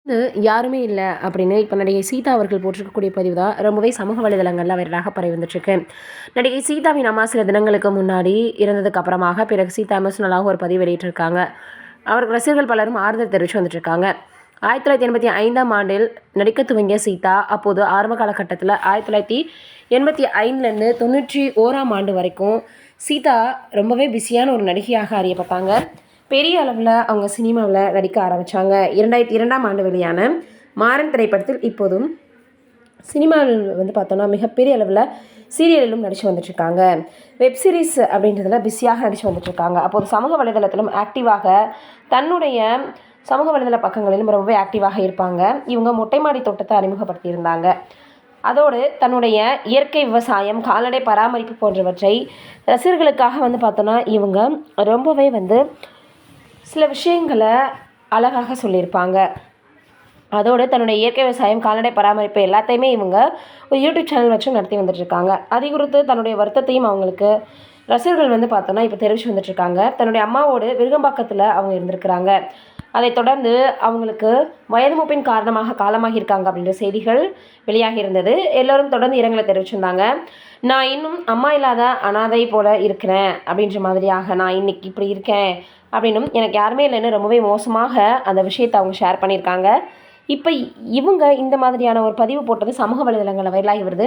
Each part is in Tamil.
வந்து யாருமே இல்ல அப்படின்னு இப்ப நடிகை சீதா அவர்கள் போட்டிருக்கக்கூடிய பதிவு தான் ரொம்பவே சமூக வலைதளங்கள்ல வைரலாக பரவி வந்துட்டுருக்கு. நடிகை சீதாவின் அம்மா சில தினங்களுக்கு முன்னாடி இறந்ததுக்கு அப்புறமாக பிறகு சீதா எமோஷனலாக ஒரு பதிவு வெளியிட்டிருக்காங்க. அவருக்கு ரசிகர்கள் பலரும் ஆறுதல் தெரிவித்து வந்துட்டுருக்காங்க. 1985ஆம் ஆண்டில் நடிக்க துவங்கிய சீதா அப்போது ஆரம்ப காலகட்டத்தில் 1985லேருந்து 91ஆம் ஆண்டு வரைக்கும் சீதா ரொம்பவே பிஸியான ஒரு நடிகையாக அறியப்பட்டாங்க. பெரிய அளவில் அவங்க சினிமாவில் நடிக்க ஆரம்பித்தாங்க. 2002ஆம் ஆண்டு வெளியான மாறன் திரைப்படத்தில் இப்போதும் சினிமாவில் வந்து பார்த்தோன்னா மிகப்பெரிய அளவில் சீரியலிலும் நடித்து வந்துட்டுருக்காங்க. வெப் சீரிஸ் அப்படின்றதுல பிஸியாக நடித்து வந்துட்டுருக்காங்க. அப்போது சமூக வலைதளத்திலும் ஆக்டிவாக தன்னுடைய சமூக வலைதள பக்கங்களிலும் ரொம்பவே ஆக்டிவாக இருப்பாங்க. இவங்க மொட்டை மாடி தோட்டத்தை அறிமுகப்படுத்தியிருந்தாங்க. அதோடு தன்னுடைய இயற்கை விவசாயம், கால்நடை பராமரிப்பு போன்றவற்றை ரசிகர்களுக்காக வந்து பார்த்தோன்னா இவங்க ரொம்பவே வந்து சில விஷயங்களை அழகாக சொல்லியிருப்பாங்க. அதோடு தன்னுடைய இயற்கை விவசாயம், கால்நடை பராமரிப்பு எல்லாத்தையுமே இவங்க ஒரு யூடியூப் சேனல் வச்சு நடத்தி வந்துட்டுருக்காங்க. அது குறித்து தன்னுடைய வருத்தத்தையும் அவங்களுக்கு ரசிகர்கள் வந்து பார்த்தோன்னா இப்போ தெரிவித்து வந்துட்டுருக்காங்க. தன்னுடைய அம்மாவோடு விருகம்பாக்கத்தில் அவங்க இருந்திருக்கிறாங்க. அதைத் தொடர்ந்து அவங்களுக்கு வயது மூப்பின் காரணமாக காலமாகியிருக்காங்க அப்படின்ற செய்திகள் வெளியாகி இருந்தது. எல்லோரும் தொடர்ந்து இரங்கலை தெரிவிச்சிருந்தாங்க. நான் இன்னும் அம்மா இல்லாத அனாதை போல இருக்கிறேன் அப்படின்ற மாதிரியாக, நான் இன்னைக்கு இப்படி இருக்கேன் அப்படின்னும், எனக்கு யாருமே இல்லைன்னு ரொம்பவே மோசமாக அந்த விஷயத்தை அவங்க ஷேர் பண்ணியிருக்காங்க. இப்போ இவங்க இந்த மாதிரியான ஒரு பதிவு போட்டது சமூக வலைதளங்களில் வைரலாகி வருது.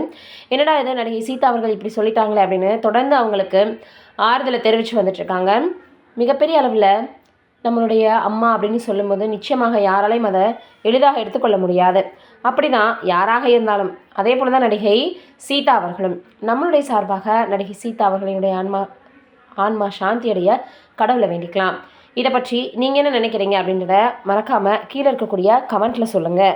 என்னடா இது, நடிகை சீதா அவர்கள் இப்படி சொல்லிட்டாங்களே அப்படின்னு தொடர்ந்து அவங்களுக்கு ஆறுதலை தெரிவித்து வந்துட்டுருக்காங்க. மிகப்பெரிய அளவில் நம்மளுடைய அம்மா அப்படின்னு சொல்லும்போது நிச்சயமாக யாராலையும் அதை எளிதாக எடுத்துக்கொள்ள முடியாது. அப்படி தான் யாராக இருந்தாலும். அதே போல் தான் நடிகை சீதா அவர்களும். நம்மளுடைய சார்பாக நடிகை சீதா அவர்களுடைய ஆன்மா சாந்தி அடைய கடவுளை வேண்டிக்கலாம். இதை பற்றி நீங்கள் என்ன நினைக்கிறீங்க அப்படின்றத மறக்காமல் கீழே இருக்கக்கூடிய கமெண்ட்டில் சொல்லுங்கள்.